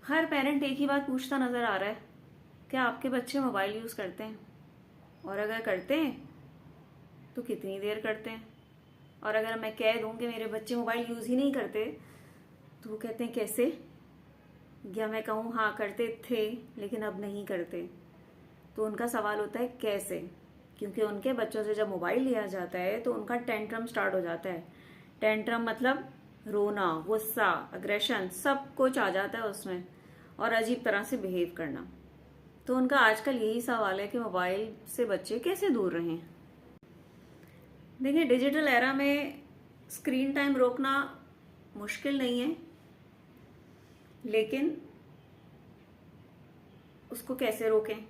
हर parent एक ही बात पूछता नजर आ रहा है, क्या आपके बच्चे मोबाइल यूज करते हैं? और अगर करते हैं तो कितनी देर करते हैं? और अगर मैं कह दूं कि मेरे बच्चे मोबाइल यूज ही नहीं करते तो वो कहते हैं कैसे? या मैं कहूँ हाँ करते थे लेकिन अब नहीं करते, तो उनका सवाल होता है कैसे? क्योंकि उनके बच्चों से जब मोबाइल लिया जाता है तो उनका टेंट्रम स्टार्ट हो जाता है। टेंट्रम मतलब रोना, गुस्सा, अग्रेशन, सब कुछ आ जाता है उसमें, और अजीब तरह से बिहेव करना। तो उनका आजकल यही सवाल है कि मोबाइल से बच्चे कैसे दूर रहें। देखिए, डिजिटल एरा में स्क्रीन टाइम रोकना मुश्किल नहीं है, लेकिन उसको कैसे रोकें,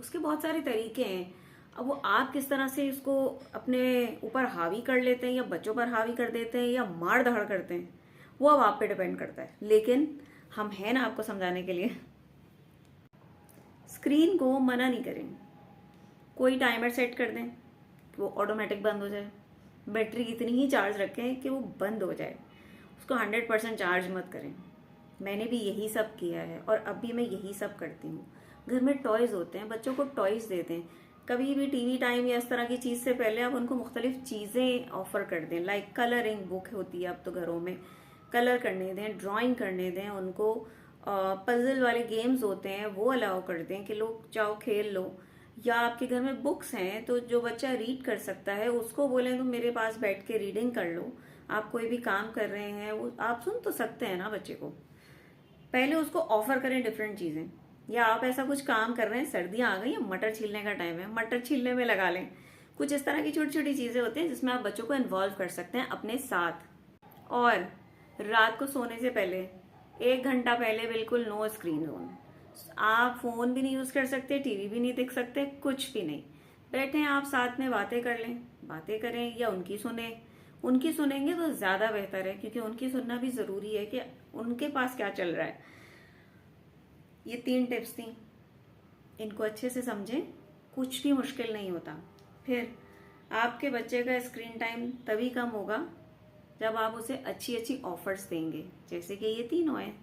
उसके बहुत सारे तरीके हैं। अब वो आप किस तरह से इसको अपने ऊपर हावी कर लेते हैं या बच्चों पर हावी कर देते हैं या मार धाड़ करते हैं, वो अब आप पे डिपेंड करता है। लेकिन हम हैं ना आपको समझाने के लिए। स्क्रीन को मना नहीं करें, कोई टाइमर सेट कर दें कि वो ऑटोमेटिक बंद हो जाए। बैटरी इतनी ही चार्ज रखें कि वो बंद हो जाए, उसको 100% चार्ज मत करें। मैंने भी यही सब किया है और अब भी मैं यही सब करती हूँ। घर में टॉयज़ होते हैं, बच्चों को टॉयज़ देते हैं। कभी भी टीवी टाइम या इस तरह की चीज़ से पहले आप उनको मुख्तलिफ चीज़ें ऑफर कर दें। लाइक कलरिंग बुक होती है अब तो घरों में, कलर करने दें, ड्राइंग करने दें उनको। पजल वाले गेम्स होते हैं वो अलाउ कर दें कि लोग जाओ खेल लो। या आपके घर में बुक्स हैं तो जो बच्चा रीड कर सकता है उसको बोलें तुम मेरे पास बैठ के रीडिंग कर लो। आप कोई भी काम कर रहे हैं वो आप सुन तो सकते हैं ना बच्चे को। पहले उसको ऑफर करें डिफरेंट चीजें। या आप ऐसा कुछ काम कर रहे हैं, सर्दियां आ गई हैं, मटर छीलने का टाइम है, मटर छीलने में लगा लें। कुछ इस तरह की छोटी छोटी चीजें होती हैं जिसमें आप बच्चों को इन्वॉल्व कर सकते हैं अपने साथ। और रात को सोने से पहले 1 घंटा पहले बिल्कुल नो स्क्रीन जोन। आप फोन भी नहीं यूज कर सकते, टीवी भी नहीं देख सकते, कुछ भी नहीं। बैठे आप साथ में बातें कर लें, बातें करें या उनकी सुने। उनकी सुनेंगे तो ज्यादा बेहतर है, क्योंकि उनकी सुनना भी जरूरी है कि उनके पास क्या चल रहा है। ये 3 टिप्स थी, इनको अच्छे से समझें, कुछ भी मुश्किल नहीं होता। फिर आपके बच्चे का स्क्रीन टाइम तभी कम होगा जब आप उसे अच्छी अच्छी ऑफर्स देंगे, जैसे कि ये तीनों हैं।